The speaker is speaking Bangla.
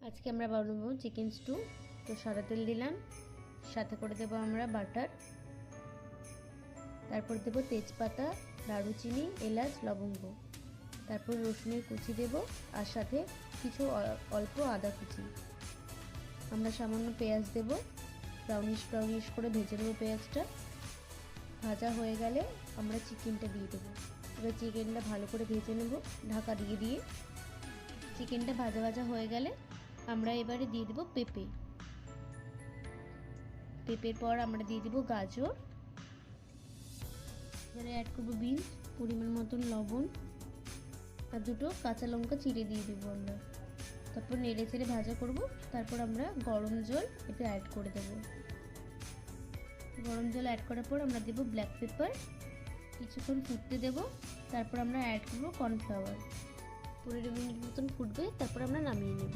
আজকে আমরা বানাবো চিকেন স্টু। তো সাদা তেল দিলাম, সাথে করে দেবো আমরা বাটার, তারপর দেবো তেজপাতা, দারুচিনি, এলাচ, লবঙ্গ, তারপর রসুনের কুচি দেব, আর সাথে কিছু অল্প আদা কুচি। আমরা সামান্য পেঁয়াজ দেব, ব্রাউনিশ করে ভেজে নেবো পেঁয়াজটা। ভাজা হয়ে গেলে আমরা চিকেনটা দিয়ে দেবো। এবার চিকেনটা ভালো করে ভেজে নেব ঢাকা দিয়ে। চিকেনটা ভাজা হয়ে গেলে আমরা এবারে দিয়ে দেবো পেঁপের পর আমরা দিয়ে দেবো গাজর, এবারে অ্যাড করবো বিনস, পরিমাণ মতন লবণ, আর দুটো কাঁচা লঙ্কা চিড়ে দিয়ে দেবো আমরা। তারপর নেড়ে চেড়ে ভাজা করব। তারপর আমরা গরম জল এতে অ্যাড করে দেবো। গরম জল অ্যাড করার পর আমরা দেবো ব্ল্যাক পেপার, কিছুক্ষণ ফুটতে দেব। তারপর আমরা অ্যাড করবো কর্নফ্লাওয়ার। 15 মিনিট মতন ফুটবে, তারপর আমরা নামিয়ে নেব।